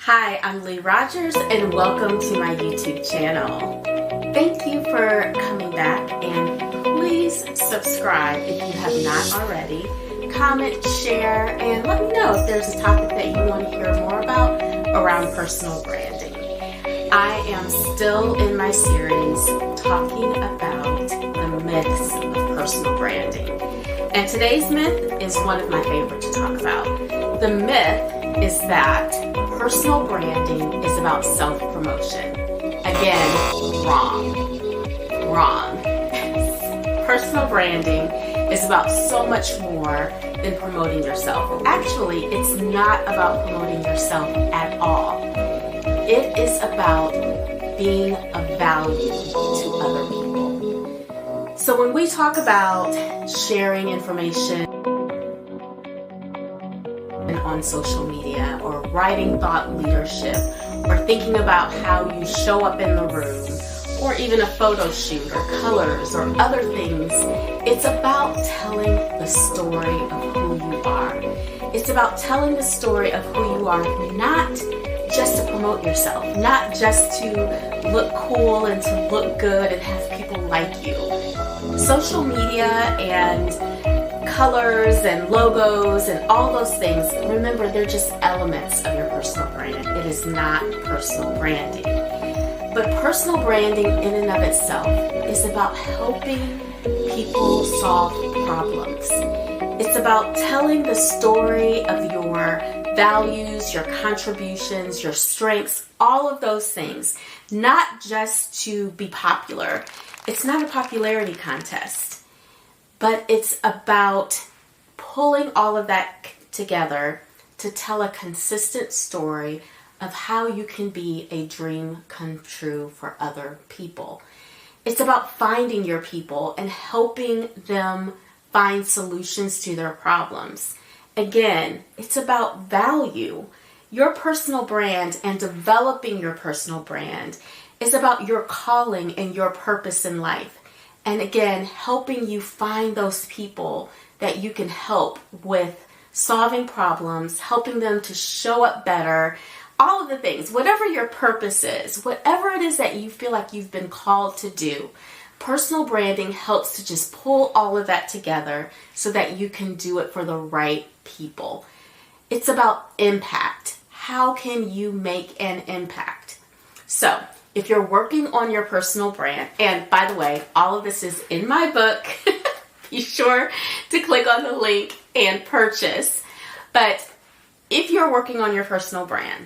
Hi, I'm Lee Rogers and welcome to my YouTube channel. Thank you for coming back and please subscribe if you have not already. Comment, share, and let me know if there's a topic that you want to hear more about around personal branding. I am still in my series talking about the myths of personal branding. And today's myth is one of my favorite to talk about. The myth is that personal branding is about self-promotion. Again, wrong. Personal branding is about so much more than promoting yourself. Actually, it's not about promoting yourself at all. It is about being of value to other people. So when we talk about sharing information on social media or writing thought leadership or thinking about how you show up in the room or even a photo shoot or colors or other things, it's about telling the story of who you are. It's about telling the story of who you are, not just to promote yourself, not just to look cool and to look good and have people like you. Social media and colors and logos and all those things, remember, they're just elements of your personal brand. It is not personal branding. But personal branding in and of itself is about helping people solve problems. It's about telling the story of your values, your contributions, your strengths, all of those things, not just to be popular. It's not a popularity contest, but it's about pulling all of that together to tell a consistent story of how you can be a dream come true for other people. It's about finding your people and helping them find solutions to their problems. Again, it's about value. Your personal brand and developing your personal brand is about your calling and your purpose in life. And again, helping you find those people that you can help with solving problems, helping them to show up better, all of the things, whatever your purpose is, whatever it is that you feel like you've been called to do, personal branding helps to just pull all of that together so that you can do it for the right people. It's about impact. How can you make an impact? So, if you're working on your personal brand, and by the way, all of this is in my book, be sure to click on the link and purchase. But if you're working on your personal brand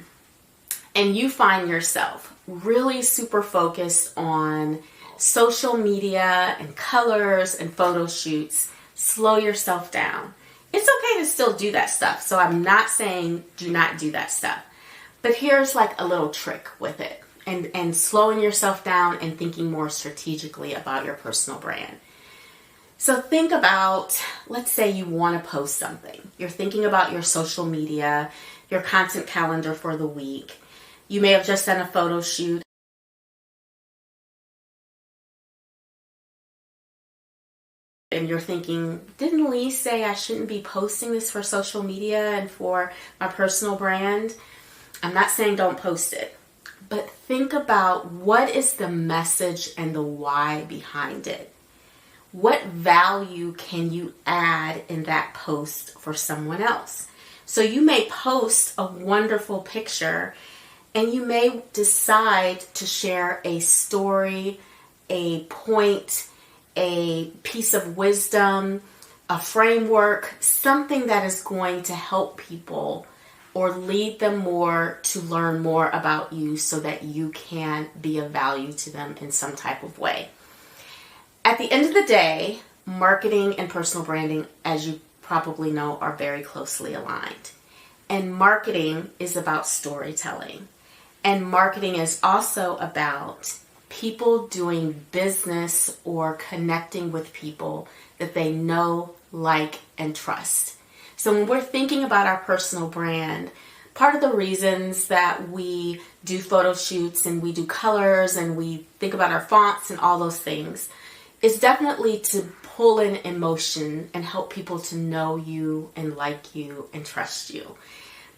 and you find yourself really super focused on social media and colors and photo shoots, slow yourself down. It's okay to still do that stuff. So I'm not saying do not do that stuff. But here's like a little trick with it. And slowing yourself down and thinking more strategically about your personal brand. So think about, let's say you want to post something. You're thinking about your social media, your content calendar for the week. You may have just done a photo shoot. And you're thinking, didn't Lee say I shouldn't be posting this for social media and for my personal brand? I'm not saying don't post it. But think about what is the message and the why behind it. What value can you add in that post for someone else? So you may post a wonderful picture and you may decide to share a story, a point, a piece of wisdom, a framework, something that is going to help people or lead them more to learn more about you so that you can be of value to them in some type of way. At the end of the day, marketing and personal branding, as you probably know, are very closely aligned. And marketing is about storytelling. And marketing is also about people doing business or connecting with people that they know, like, and trust. So when we're thinking about our personal brand, part of the reasons that we do photo shoots and we do colors and we think about our fonts and all those things is definitely to pull in emotion and help people to know you and like you and trust you.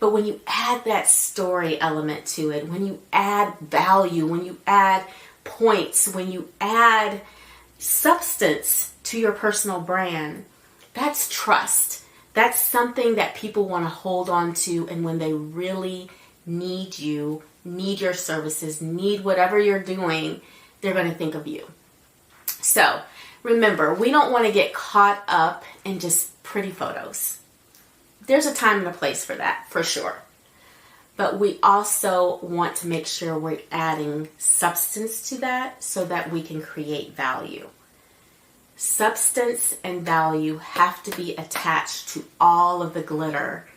But when you add that story element to it, when you add value, when you add points, when you add substance to your personal brand, that's trust. That's something that people want to hold on to, and when they really need you, need your services, need whatever you're doing, they're going to think of you. So remember, we don't want to get caught up in just pretty photos. There's a time and a place for that, for sure. But we also want to make sure we're adding substance to that so that we can create value. Substance and value have to be attached to all of the glitter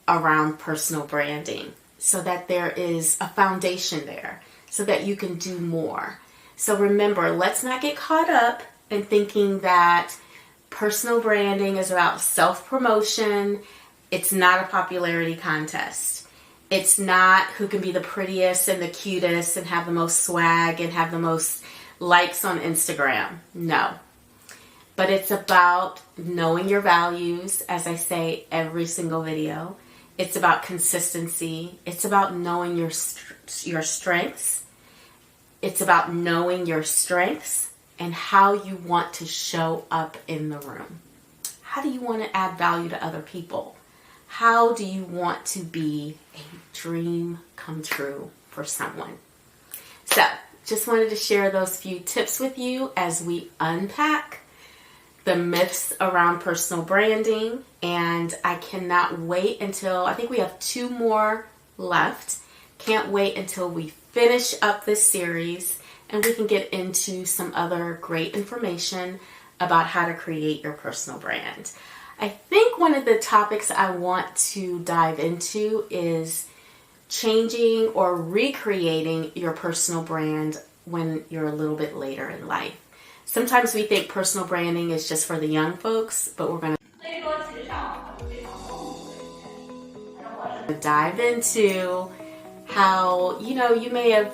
around personal branding so that there is a foundation there so that you can do more. So remember, let's not get caught up in thinking that personal branding is about self-promotion. It's not a popularity contest. It's not who can be the prettiest and the cutest and have the most swag and have the most likes on Instagram. No. But it's about knowing your values, as I say every single video. It's about consistency. It's about knowing your strengths. It's about knowing your strengths and how you want to show up in the room. How do you want to add value to other people? How do you want to be a dream come true for someone? So, just wanted to share those few tips with you as we unpack the myths around personal branding. And I cannot wait until, I think we have 2 more left. Can't wait until we finish up this series and we can get into some other great information about how to create your personal brand. I think one of the topics I want to dive into is changing or recreating your personal brand when you're a little bit later in life. Sometimes we think personal branding is just for the young folks, but we're going to dive into how, you may have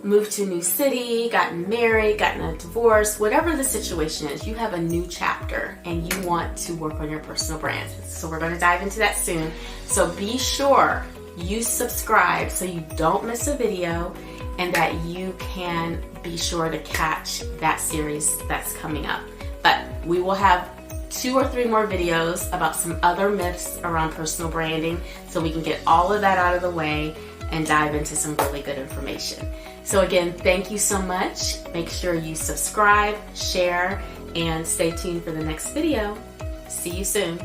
moved to a new city, gotten married, gotten a divorce, whatever the situation is, you have a new chapter and you want to work on your personal brand. So we're going to dive into that soon. So be sure you subscribe so you don't miss a video and that you can be sure to catch that series that's coming up. But we will have 2 or 3 more videos about some other myths around personal branding so we can get all of that out of the way and dive into some really good information. So again, thank you so much. Make sure you subscribe, share, and stay tuned for the next video. See you soon.